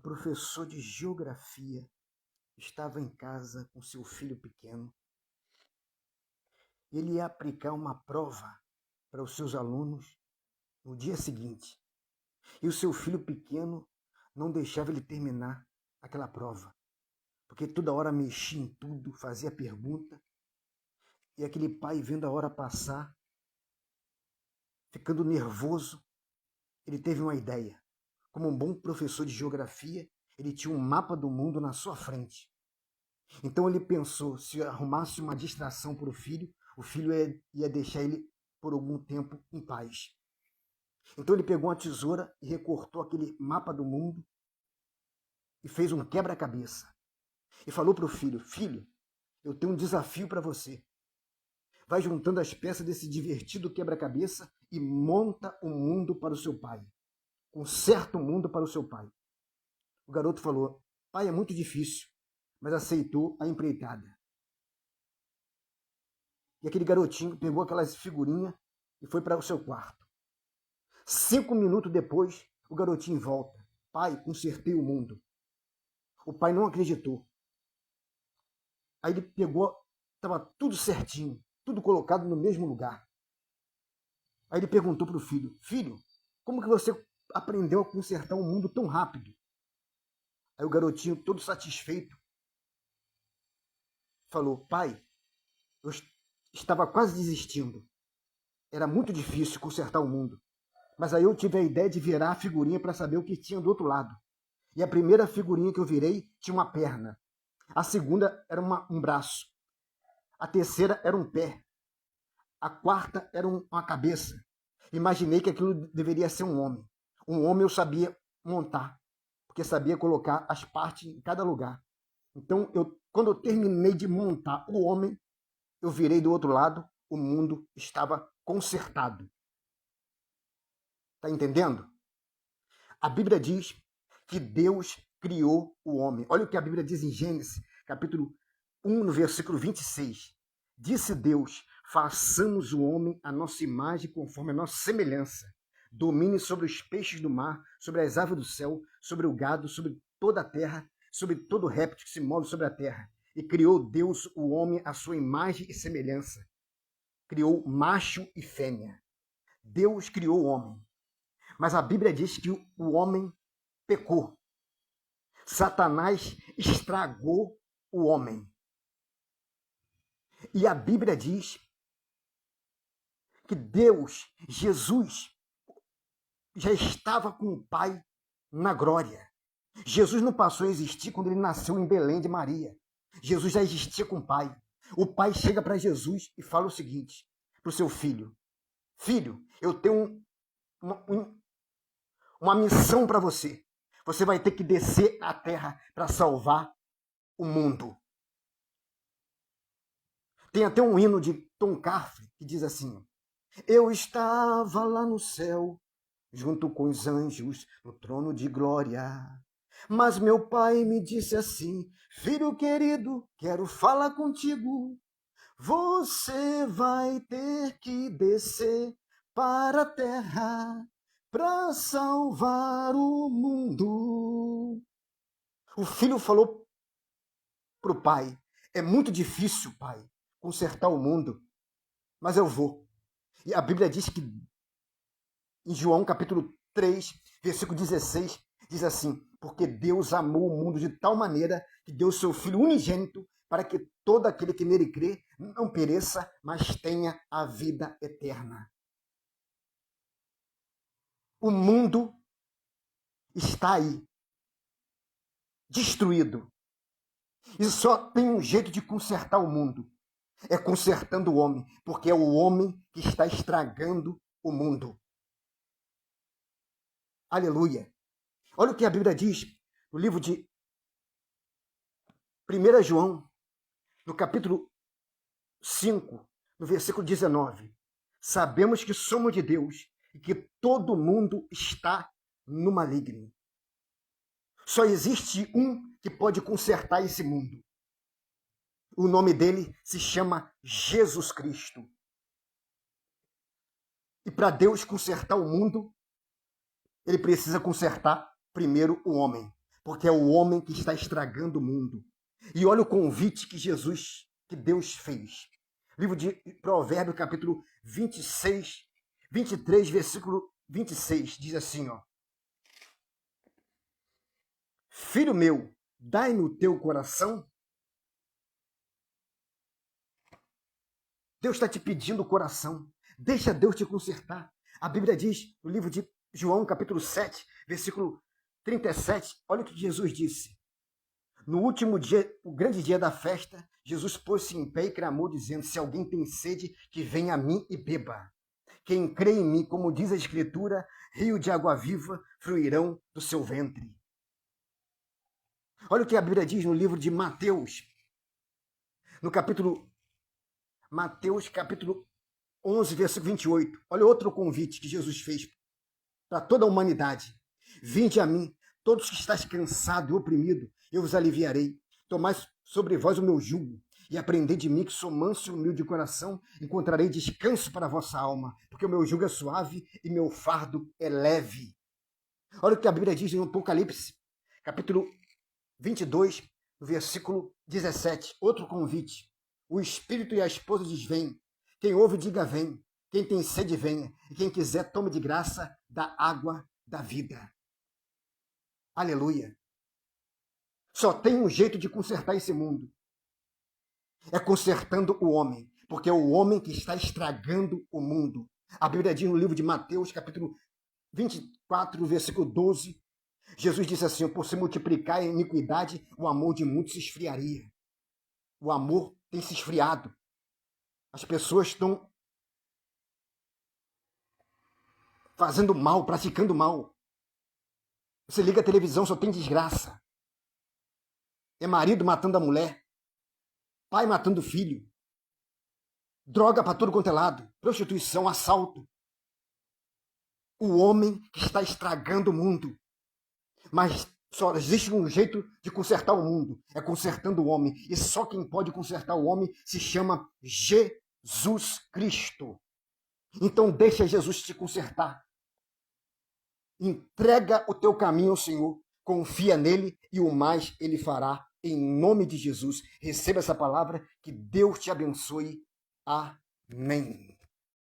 professor de geografia estava em casa com seu filho pequeno. Ele ia aplicar uma prova para os seus alunos no dia seguinte. E o seu filho pequeno não deixava ele terminar aquela prova, porque toda hora mexia em tudo, fazia pergunta. E aquele pai, vendo a hora passar, ficando nervoso, ele teve uma ideia. Como um bom professor de geografia, ele tinha um mapa do mundo na sua frente. Então ele pensou, se arrumasse uma distração para o filho ia deixar ele por algum tempo em paz. Então ele pegou uma tesoura e recortou aquele mapa do mundo e fez um quebra-cabeça. E falou para o filho, filho, eu tenho um desafio para você. Vai juntando as peças desse divertido quebra-cabeça e monta um mundo para o seu pai. Conserta o mundo para o seu pai. O garoto falou, pai, é muito difícil, mas aceitou a empreitada. E aquele garotinho pegou aquelas figurinhas e foi para o seu quarto. 5 minutos depois, o garotinho volta. Pai, consertei o mundo. O pai não acreditou. Aí ele pegou, estava tudo certinho, tudo colocado no mesmo lugar. Aí ele perguntou para o filho, filho, como que você aprendeu a consertar um mundo tão rápido? Aí o garotinho, todo satisfeito, falou, pai, eu estava quase desistindo. Era muito difícil consertar o mundo. Mas aí eu tive a ideia de virar a figurinha para saber o que tinha do outro lado. E a primeira figurinha que eu virei tinha uma perna. A segunda era um braço. A terceira era um pé. A quarta era uma cabeça. Imaginei que aquilo deveria ser um homem. Um homem eu sabia montar, porque sabia colocar as partes em cada lugar. Então, quando eu terminei de montar o homem, eu virei do outro lado, o mundo estava consertado. Está entendendo? A Bíblia diz que Deus criou o homem. Olha o que a Bíblia diz em Gênesis, capítulo 1, no versículo 26. Disse Deus, façamos o homem à nossa imagem, conforme a nossa semelhança. Domine sobre os peixes do mar, sobre as aves do céu, sobre o gado, sobre toda a terra, sobre todo réptil que se move sobre a terra. E criou Deus o homem à sua imagem e semelhança. Criou macho e fêmea. Deus criou o homem. Mas a Bíblia diz que o homem pecou. Satanás estragou o homem. E a Bíblia diz que Deus, Jesus, já estava com o Pai na glória. Jesus não passou a existir quando ele nasceu em Belém de Maria. Jesus já existia com o Pai. O Pai chega para Jesus e fala o seguinte para o seu filho. Filho, eu tenho uma missão para você. Você vai ter que descer à terra para salvar o mundo. Tem até um hino de Tom Carver que diz assim: eu estava lá no céu, junto com os anjos, no trono de glória. Mas meu pai me disse assim: filho querido, quero falar contigo. Você vai ter que descer para a terra para salvar o mundo. O filho falou para o pai: é muito difícil, pai, consertar o mundo, mas eu vou. E a Bíblia diz que em João capítulo 3, versículo 16, diz assim: porque Deus amou o mundo de tal maneira que deu seu Filho unigênito para que todo aquele que nele crê não pereça, mas tenha a vida eterna. O mundo está aí, destruído. E só tem um jeito de consertar o mundo. É consertando o homem, porque é o homem que está estragando o mundo. Aleluia. Olha o que a Bíblia diz no livro de 1 João, no capítulo 5, no versículo 19. Sabemos que somos de Deus e que todo mundo está no maligno. Só existe um que pode consertar esse mundo. O nome dele se chama Jesus Cristo. E para Deus consertar o mundo, ele precisa consertar primeiro o homem. porque é o homem que está estragando o mundo. E olha o convite que Deus fez. Livro de Provérbios, capítulo 23, versículo 26, diz assim, ó. Filho meu, dai-me o teu coração. Deus está te pedindo o coração. Deixa Deus te consertar. A Bíblia diz, no livro de João, capítulo 7, versículo 37, olha o que Jesus disse. No último dia, o grande dia da festa, Jesus pôs-se em pé e clamou, dizendo, se alguém tem sede, que venha a mim e beba. Quem crê em mim, como diz a Escritura, rio de água viva fluirão do seu ventre. Olha o que a Bíblia diz no livro de Mateus, no Mateus, capítulo 11, versículo 28. Olha outro convite que Jesus fez para toda a humanidade. Vinde a mim, todos que estáis cansados e oprimidos, eu vos aliviarei. Tomai sobre vós o meu jugo e aprendei de mim, que sou manso e humilde de coração, encontrarei descanso para a vossa alma, porque o meu jugo é suave e meu fardo é leve. Olha o que a Bíblia diz em Apocalipse, capítulo 22, versículo 17. Outro convite. O Espírito e a esposa diz, vem. Quem ouve, diga, vem. Quem tem sede, venha. E quem quiser, tome de graça da água da vida. Aleluia. Só tem um jeito de consertar esse mundo. É consertando o homem. Porque é o homem que está estragando o mundo. A Bíblia diz no livro de Mateus, capítulo 24, versículo 12. Jesus disse assim, por se multiplicar a iniquidade, o amor de muitos se esfriaria. O amor tem se esfriado. As pessoas estão fazendo mal, praticando mal. Você liga a televisão, só tem desgraça. É marido matando a mulher, pai matando o filho, droga para tudo quanto é lado, prostituição, assalto. O homem que está estragando o mundo. Mas só existe um jeito de consertar o mundo, é consertando o homem. E só quem pode consertar o homem se chama Jesus Cristo. Então deixa Jesus te consertar. Entrega o teu caminho ao Senhor, confia nele e o mais ele fará. Em nome de Jesus, receba essa palavra, que Deus te abençoe. Amém.